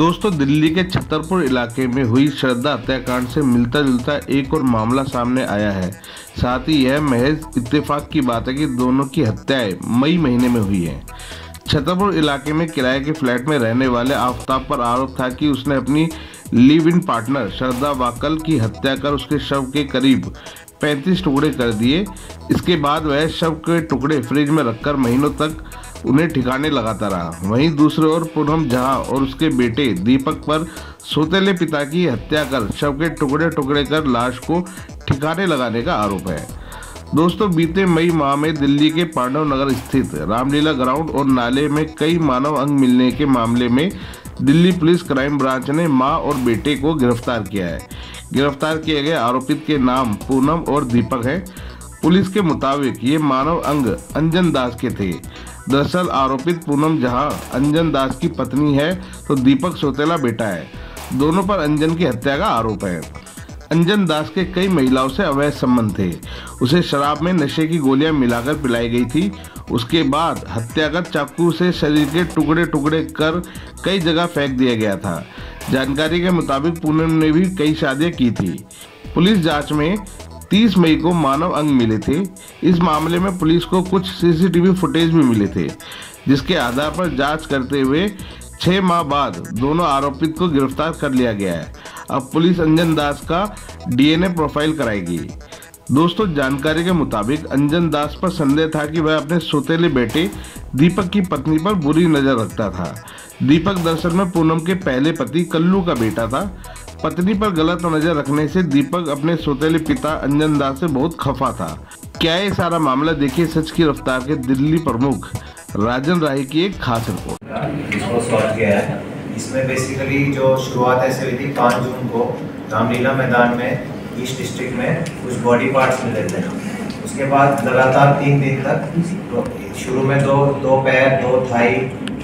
दोस्तों, दिल्ली के छतरपुर इलाके में हुई श्रद्धा हत्याकांड से मिलता जुलता एक और मामला सामने आया है। साथ ही यह महज इत्तेफाक की बात है कि दोनों की हत्याएं मई महीने में हुई हैं। छतरपुर इलाके में किराए के फ्लैट में रहने वाले आफताब पर आरोप था कि उसने अपनी लिव इन पार्टनर श्रद्धा वाकल की हत्या कर उसके शव के करीब 35 टुकड़े कर दिए। इसके बाद वह शव के टुकड़े फ्रिज में रखकर महीनों तक उन्हें ठिकाने लगाता रहा। वहीं दूसरी ओर पूनम जहां और उसके बेटे दीपक पर सौतेले पिता की हत्या कर शव के टुकड़े टुकड़े कर लाश को ठिकाने लगाने का आरोप है। दोस्तों, बीते मई माह में दिल्ली के पांडव नगर स्थित रामलीला ग्राउंड और नाले में कई मानव अंग मिलने के मामले में दिल्ली पुलिस क्राइम ब्रांच ने मां और बेटे को गिरफ्तार किया है। गिरफ्तार किए गए आरोपित के नाम पूनम और दीपक है। पुलिस के मुताबिक ये मानव अंग अंजन दास के थे। दरअसल आरोपित पूनम जहां अंजन दास की पत्नी है तो दीपक सौतेला बेटा है। दोनों पर अंजन की हत्या का आरोप है। अंजन दास के कई महिलाओं से अवैध संबंध थे। उसे शराब में नशे की गोलियां मिलाकर पिलाई गई थी। उसके बाद हत्या कर चाकू से शरीर के टुकड़े टुकड़े कर कई जगह फेंक दिया गया था। जानकारी के मुताबिक पूनम ने भी कई शादियां की थी। पुलिस जांच में 30 मई को मानव अंग मिले थे। इस मामले में पुलिस को कुछ सीसीटीवी फुटेज भी मिले थे, जिसके आधार पर जांच करते हुए 6 माह बाद दोनों आरोपित को गिरफ्तार कर लिया गया है। अब पुलिस अंजन दास का डीएनए प्रोफाइल कराएगी। दोस्तों, जानकारी के मुताबिक अंजन दास पर संदेह था कि वह अपने सौतेले बेटे दीपक की पत्नी पर बुरी नजर रखता था। दीपक दरअसल में पूनम के पहले पति कल्लू का बेटा था। पत्नी पर गलत नजर रखने से दीपक अपने सौतेले पिता अंजन दास से बहुत खफा था। क्या ये सारा मामला, देखिए सच की रफ्तार के दिल्ली प्रमुख राजन राही की एक खास रिपोर्ट। इसको सॉल्व किया है। इसमें बेसिकली जो शुरुआत ऐसे हुई थी 5 जून को रामलीला मैदान में ईस्ट डिस्ट्रिक्ट में कुछ बॉडी पार्ट्स मिले थे। उसके बाद लगातार 3 दिन तक शुरू में दो पैर, 2 थाई,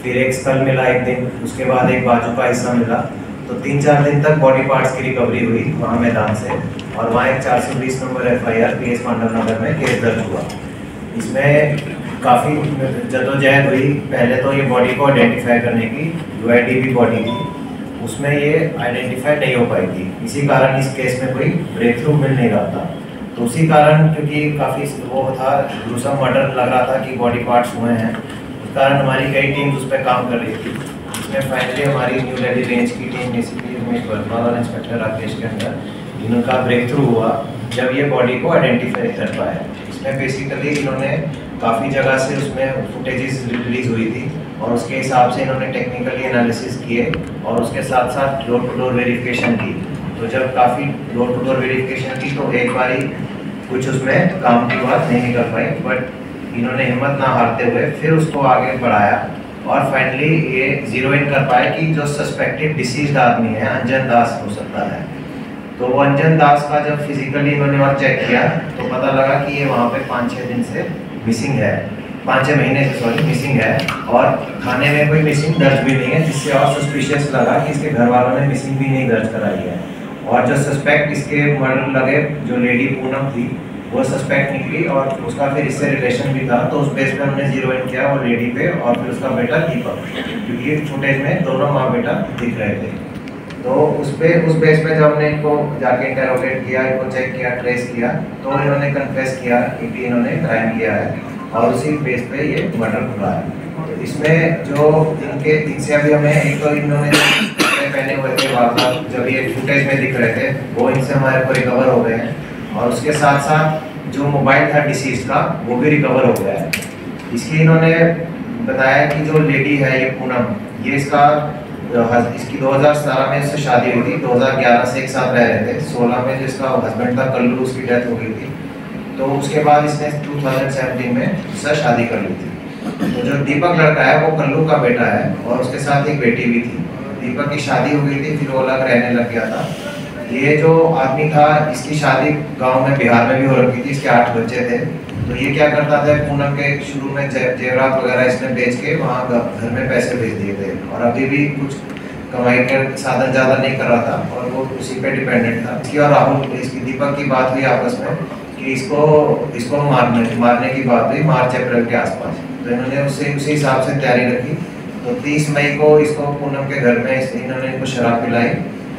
फिर एक स्कल मिला एक दिन, उसके बाद एक बाजू का हिस्सा मिला। तो 3-4 दिन तक बॉडी पार्ट्स की रिकवरी हुई वहाँ मैदान से, और वहाँ एक 420 नंबर FIR PS पांडव नगर में केस दर्ज हुआ। इसमें काफ़ी जद्दोजहद हुई। पहले तो ये बॉडी को आइडेंटिफाई करने की UIDP बॉडी थी, उसमें ये आइडेंटिफाई नहीं हो पाई थी। इसी कारण इस केस में कोई ब्रेक थ्रू मिल नहीं रहा था। तो उसी कारण, क्योंकि काफ़ी वो था, ग्रूसम मर्डर लग रहा था कि बॉडी पार्ट्स हुए हैं, उस कारण हमारी कई टीम्स उस पर काम कर रही थी। इसमें फाइनली हमारी न्यू दिल्ली रेंज की टीम ACP उमेश वर्मा और इंस्पेक्टर राकेश के अंदर इनका ब्रेक थ्रू हुआ जब ये बॉडी को आइडेंटिफाई कर पाए। इसमें बेसिकली इन्होंने काफ़ी जगह से उसमें फुटेजेस रिलीज हुई थी, और उसके हिसाब से इन्होंने टेक्निकली एनालिसिस किए और उसके साथ साथ डोर टू डोर वेरिफिकेशन की। तो जब काफ़ी डोर टू डोर वेरिफिकेशन की तो एक बारी कुछ उसमें काम की बात नहीं निकल पाई, बट इन्होंने हिम्मत ना हारते हुए फिर उसको आगे बढ़ाया और फाइनली ये जीरो इन कर पाए कि जो सस्पेक्टेड डिसीज्ड आदमी है अंजन दास हो सकता है। तो वो अंजन दास का जब फिजिकली इन्होंने और चेक किया तो पता लगा कि ये वहाँ पे 5-6 दिन से मिसिंग है, 5-6 महीने से मिसिंग है, और थाने में कोई मिसिंग दर्ज भी नहीं है, जिससे और सस्पिशियस लगा कि इसके घर वालों ने मिसिंग भी नहीं दर्ज कराई है। और जो सस्पेक्ट इसके मर्डर लगे, जो लेडी पूनम थी, वो सस्पेक्ट निकली और उसका फिर इससे रिलेशन भी था। तो उस बेस पे हमने जीरो इन किया वो लेडी पे और फिर उसका बेटा दीपक, क्योंकि फुटेज में दोनों माँ बेटा दिख रहे थे। तो उस बेस पे जब हमने इनको जाके इंटेरोगेट किया, इनको चेक किया, ट्रेस किया, तो इन्होंने कन्फेस किया कि इन्होंने क्राइम किया है और उसी बेस पे ये मर्डर हुआ है। तो इसमें जो इनसे अभी हमें एक तो इन्होंने पहने हुए थे वारदात जब ये फुटेज में दिख रहे थे वो इनसे हमारे को रिकवर हो गए हैं, और उसके साथ साथ जो मोबाइल था डिसीज का वो भी रिकवर हो गया है। इसकी इन्होंने बताया कि जो लेडी है ये पूनम, ये इसकी 2017 में इससे शादी हुई थी, 2011 से एक साथ रह रहे थे। 16 में जो इसका हस्बैंड था कल्लू, उसकी डेथ हो गई थी। तो उसके बाद इसने 2017 में इससे शादी कर ली थी। तो जो दीपक लड़का है वो कल्लू का बेटा है और उसके साथ एक बेटी भी थी। दीपक की शादी हो गई थी, फिर वो अलग रहने लग गया था। ये जो आदमी था इसकी शादी गांव में बिहार में भी हो रखी थी, इसके 8 बच्चे थे। तो ये क्या करता था, पूनम के शुरू में जेवरात वगैरह इसने बेच के वहाँ घर में पैसे भेज दिए थे, और अभी भी कुछ कमाई के साधन ज़्यादा नहीं कर रहा था और वो उसी पे डिपेंडेंट था। इसकी और राहुल, इसकी दीपक की बात हुई आपस में कि इसको मारने की बात हुई मार्च अप्रैल के आसपास। तो इन्होंने उसी हिसाब से तैयारी रखी। तो 30 मई को इसको पूनम के घर में इन्होंने इनको शराब पिलाई,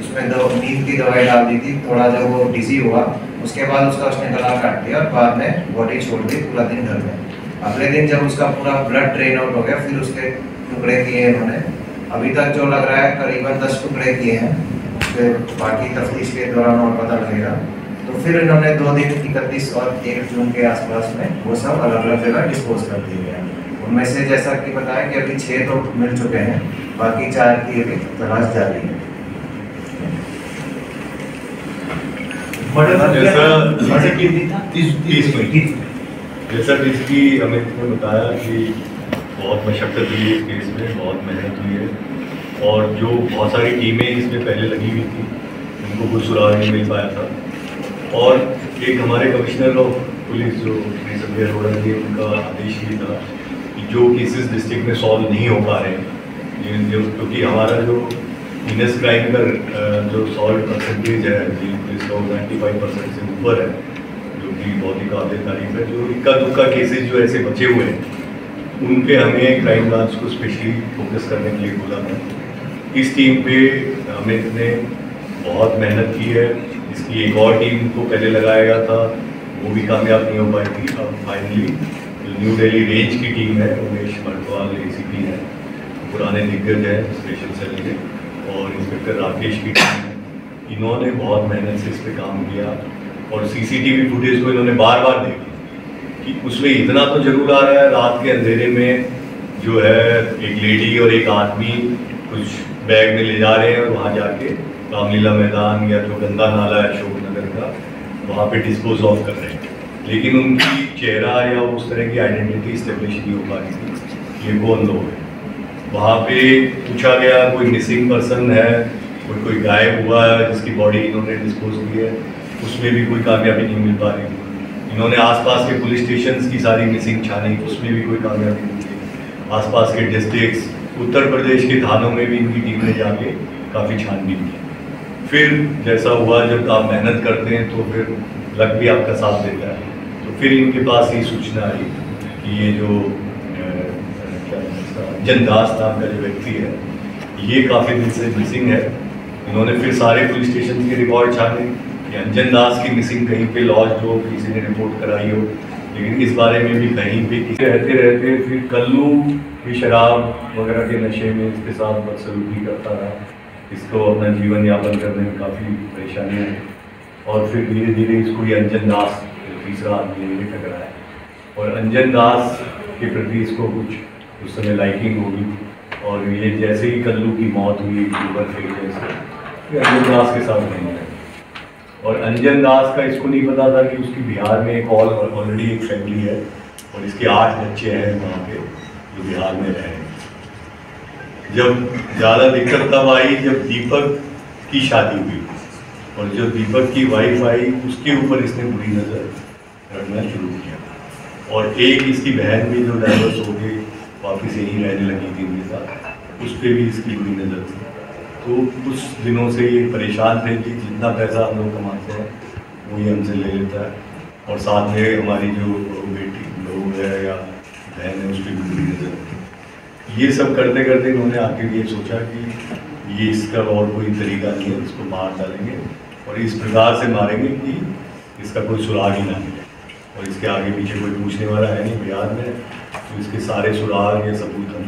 उसमें नींद की दवाई डाल दी थी। थोड़ा जब वो डिजी हुआ उसके बाद उसने गला काट दिया और बाद में बॉडी छोड़ दी पूरा दिन घर में। अगले दिन जब उसका पूरा ब्लड ड्रेन आउट हो गया फिर उसके टुकड़े किए इन्होंने। अभी तक जो लग रहा है करीबन 10 टुकड़े किए हैं, फिर बाकी तफ्तीश के दौरान और पता लगेगा। तो फिर इन्होंने 2 दिन 31 और 1 जून के आसपास में वो सब अलग अलग जगह डिस्पोज कर दिए गए हैं। उनमें से जैसा कि बताया कि अभी 6 तो मिल चुके हैं, बाकी 4 की अभी तलाश जारी है। जैसा जिसकी अमित ने बताया कि बहुत मशक्क़त हुई इस केस में, बहुत मेहनत हुई है और जो बहुत सारी टीमें इसमें पहले लगी हुई थी उनको कुछ सुराग नहीं मिल पाया था। और एक हमारे कमिश्नर ऑफ पुलिस जो संजय अरोड़ा थे, उनका आदेश भी था कि जो केसेस डिस्ट्रिक्ट में सॉल्व नहीं हो पा रहे हैं, क्योंकि हमारा जो हीनस क्राइम का जो सॉल्व परसेंटेज है पुलिस का 95% से ऊपर है, जो कि बहुत ही काबिल तारीफ है। जो इक्का दुक्का केसेस जो ऐसे बचे हुए हैं उन पे हमें क्राइम ब्रांच को स्पेशली फोकस करने के लिए बोला था। इस टीम पे अमित ने बहुत मेहनत की है। इसकी एक और टीम को पहले लगाया गया था, वो भी कामयाब नहीं हो पाई थी। अब फाइनली जो न्यू दिल्ली रेंज की टीम है, उमेश मटवाल ACP है, पुराने दिग्गज हैं स्पेशल सेल के, और इंस्पेक्टर राकेश की टीम है। इन्होंने बहुत मेहनत से इस पर काम किया और CCTV फुटेज को इन्होंने बार बार देखा कि उसमें इतना तो जरूर आ रहा है, रात के अंधेरे में जो है एक लेडी और एक आदमी कुछ बैग में ले जा रहे हैं और वहाँ जाके रामलीला मैदान या जो गंदा नाला है अशोकनगर का, वहाँ पे डिस्पोज ऑफ कर रहे हैं। लेकिन उनकी चेहरा या उस तरह की आइडेंटिटी इस्टेब्लिश नहीं हो पा रही थी, ये कौन लोग हैं। वहाँ पे पूछा गया कोई मिसिंग पर्सन है, कोई गायब हुआ है जिसकी बॉडी इन्होंने डिस्पोज की है, उसमें भी कोई कामयाबी नहीं मिल पा रही थी। इन्होंने आसपास के पुलिस स्टेशंस की सारी मिसिंग छानी, उसमें भी कोई कामयाबी नहीं मिली। आसपास के डिस्ट्रिक्ट्स, उत्तर प्रदेश के थानों में भी इनकी टीम ने जाके काफ़ी छानबीन की। फिर जैसा हुआ, जब आप मेहनत करते हैं तो फिर लक भी आपका साथ देता है, तो फिर इनके पास ये सूचना आई कि ये जो अंजन दास नाम का जो व्यक्ति है, ये काफ़ी दिन से मिसिंग है। इन्होंने फिर सारे पुलिस स्टेशन के रिकॉर्ड छाने कि अंजन दास की मिसिंग कहीं पे लॉज हो, किसी ने रिपोर्ट कराई हो, लेकिन इस बारे में भी कहीं पे रहते रहते फिर कल्लू भी शराब वगैरह के नशे में इसके साथ बदसलूकी करता रहा। इसको अपना जीवन यापन करने में काफ़ी परेशानियाँ हैं और फिर धीरे धीरे इसको ये अंजन दास तीसरा आदमी ये टकराया और अंजन दास के प्रति इसको कुछ उस समय लाइकिंग होगी और ये जैसे ही कल्लू की मौत हुई लीवर फेलियर से, फिर अंजन दास के साथ नहीं है। और अंजन दास का इसको नहीं पता था कि उसकी बिहार में एक ऑलरेडी एक फैमिली है और इसके 8 बच्चे हैं वहाँ पे जो बिहार में रह रहे हैं। जब ज़्यादा दिक्कत तब आई जब दीपक की शादी हुई और जो दीपक की वाइफ आई उसके ऊपर इसने बुरी नज़र रखना शुरू किया और एक इसकी बहन भी जो डाइवर्स हो गई वापस यहीं रहने लगी थी उनके साथ, उस पर भी इसकी बुरी नज़र थी। तो कुछ दिनों से ये परेशान थे कि जितना पैसा हम लोग कमाते हैं वो ये हमसे ले लेता है और साथ में हमारी जो बेटी बहू है या बहन है उस पर भी बुरी नज़र थी। ये सब करते करते इन्होंने आखिर ये सोचा कि ये इसका और कोई तरीका नहीं है, इसको मार डालेंगे और इस प्रकार से मारेंगे कि इसका कोई सुराग ही ना मिले और इसके आगे पीछे कोई पूछने वाला है नहीं बिहार में, तो इसके सारे सुराग या सबूत हम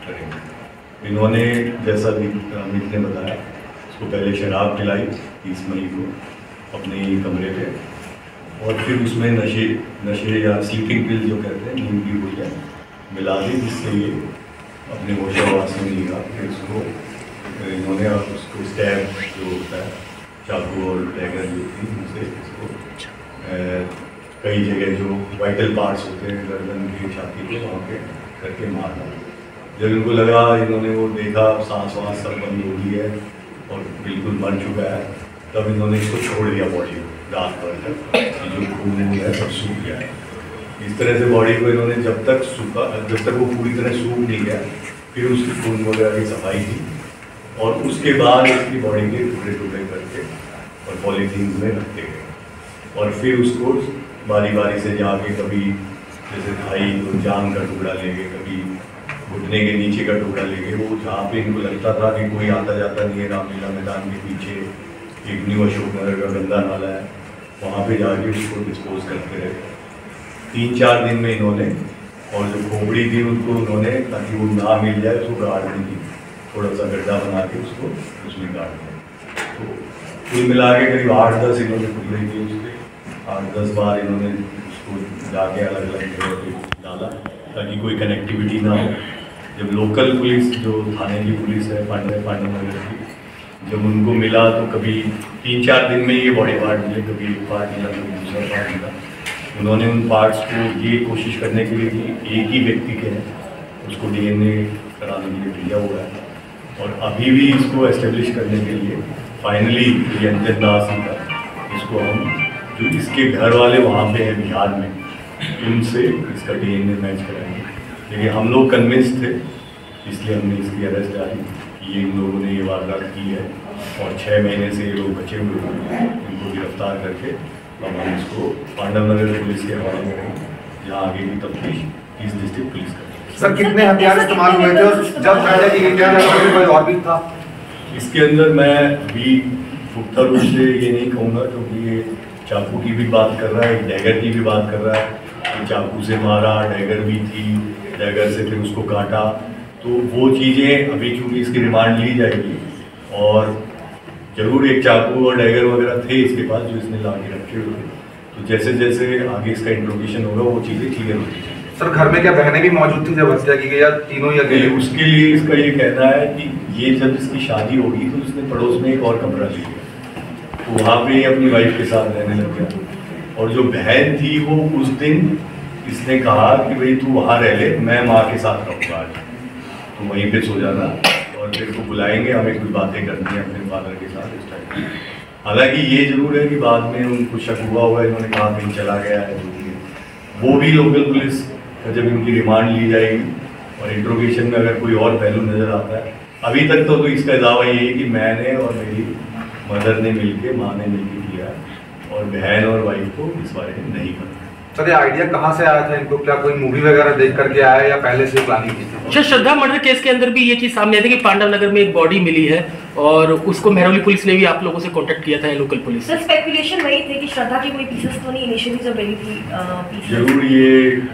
करेंगे। इन्होंने जैसा अमित ने बताया, इसको पहले शराब पिलाई 30 मई को अपने ही कमरे पे और फिर उसमें नशे या स्लीपिंग पिल जो कहते हैं नींद की गोलियाँ मिला दी, जिससे ये अपने होशावास में नहीं रहा। फिर उसको इन्होंने उसको स्टैब जो होता है चाकू और डैगर जो थी उनसे इसको कई जगह जो वाइटल पार्ट्स होते हैं गर्दन की छाती के वहाँ पे करके मार डाला। जब इनको लगा, इन्होंने वो देखा सांस वाँस सब बंद हो गई है और बिल्कुल मर चुका है, तब इन्होंने इसको छोड़ दिया बॉडी को रात भर तक, जो खून है सब सूख गया है। इस तरह से बॉडी को इन्होंने जब तक वो पूरी तरह सूख नहीं गया, फिर उसकी खून वगैरह की सफाई की और उसके बाद इसकी बॉडी के टुकड़े टुकड़े करके और पॉलीथीन में रखते गए और फिर उसको बारी बारी से जाके कभी जैसे थाई तो जान का टुकड़ा लेंगे, कभी घुटने घुटने के नीचे का टुकड़ा ले गए। वो जहाँ पे इनको लगता था कि कोई आता जाता नहीं है, रामलीला मैदान के पीछे एक न्यू अशोक नगर का गंदा नाला है, वहाँ पे जाके उसको डिस्पोज करते रहे। 3-4 दिन में इन्होंने, और जो खोपड़ी थी उनको उन्होंने, ताकि वो ना मिल जाए, उसको गाड़ दी, थोड़ा सा गड्ढा बना के उसको उसमें गाड़ दिया। तो कुल मिला के करीब 8-10 इन्होंने खुले थी उसके, 8-10 बार इन्होंने उसको जाके अलग अलग जगह पे डाला ताकि कोई कनेक्टिविटी ना हो। जब लोकल पुलिस, जो थाने की पुलिस है पांडव नगर की, जब उनको मिला तो कभी 3-4 दिन में ये बॉडी पार्ट मिले, कभी एक पार्ट मिला, कभी दूसरा पार्ट मिला। उन्होंने उन पार्ट्स को ये कोशिश करने के लिए कि एक ही व्यक्ति के हैं, उसको DNA कराने के लिए भेजा हुआ है। और अभी भी इसको एस्टेब्लिश करने के लिए फाइनली ये अंजन दास ही था, इसको हम, जो इसके घर वाले वहाँ पे हैं बिहार में, उनसे इसका DNA मैच कराएंगे। लेकिन हम लोग कन्विंस थे, इसलिए हमने इसकी अरेस्ट डाली। ये इन लोगों ने ये वारदात की है और 6 महीने से ये लोग बचे हुए हैं। इनको गिरफ्तार करके अब हम इसको पांडव नगर पुलिस के हवाले में रहेंगे, जहाँ आगे की तफ्तीश ईस्ट डिस्ट्रिक्ट पुलिस करेगी। सर, कितने हथियार इस्तेमाल हुए थे और जब पहले की गई कोई और भी था? इसके अंदर मैं भी पुख्ता रूप से ये नहीं कहूँगा, क्योंकि ये चाकू की भी बात कर रहा है, डैगर की भी बात कर रहा है कि चाकू से मारा, डैगर भी थी, डैगर से फिर उसको काटा। तो वो चीज़ें अभी चूँकि इसकी रिमांड ली जाएगी, और जरूर एक चाकू और डैगर वगैरह थे इसके पास जो इसने ला के रखे हुए थे। तो जैसे जैसे आगे इसका इंट्रोगेशन होगा वो चीज़ें क्लियर होती जाएंगी। सर, घर में क्या बहनें भी मौजूद थी जब हत्या की गई, या तीनों ही अकेले? उसके लिए इसका ये कहना है कि ये जब इसकी शादी होगी तो इसने पड़ोस में एक और कमरा लिया, तो वहाँ पे अपनी वाइफ के साथ रहने लग गया। और जो बहन थी वो उस दिन इसने कहा कि भाई तू वहाँ रह ले, मैं माँ के साथ रहूँगा आज, तो वहीं पे सो जाना और फिर को बुलाएंगे, हमें कुछ बातें करनी है अपने फादर के साथ इस टाइप की। हालांकि ये जरूर है कि बाद में उनको शक हुआ है, इन्होंने कहा कहीं चला गया है, वो भी लोकल पुलिस जब इनकी रिमांड ली जाएगी और इंट्रोगेशन में अगर कोई और पहलू नज़र आता है। अभी तक तो इसका दावा ये है कि मैंने और मेरी मदर ने मिलके, माँ ने मिलके किया, और बहन और वाइफ को इस बारे में नहीं पता। सर, ये आइडिया कहाँ से आया था इनको? क्या कोई मूवी वगैरह देख करके आया या पहले से प्लानिंग की थी? अच्छा, श्रद्धा मर्डर केस के अंदर भी ये चीज़ सामने आई थी कि पांडव नगर में एक बॉडी मिली है और उसको मेहरौली पुलिस ने भी आप लोगों से कांटेक्ट किया था, लोकल पुलिस। सर, स्पेकुलेशन वही थे कि श्रद्धा की कोई पीसेस तो नहीं इनिशियली जब मिली थी? जरूर ये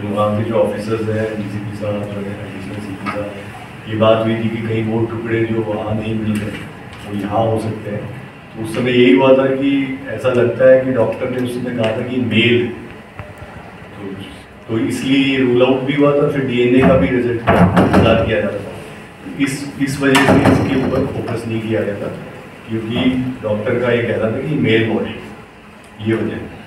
वहाँ के जो ऑफिसर्स हैं, DCP साहब वगैरह, एडिशनल CP साहब, ये बात हुई थी कि कहीं वो टुकड़े जो वहाँ नहीं मिल रहे वो यहाँ हो सकते हैं। तो उस समय यही हुआ था कि ऐसा लगता है कि डॉक्टर ने उस समय कहा था कि मेल, तो इसलिए ये रूल आउट भी हुआ था। फिर DNA का भी रिजल्ट इंतजार किया जाता था। इस वजह से इसके ऊपर फोकस नहीं किया गया था, क्योंकि डॉक्टर का ये कहना था कि मेल बॉडी, ये वजह है।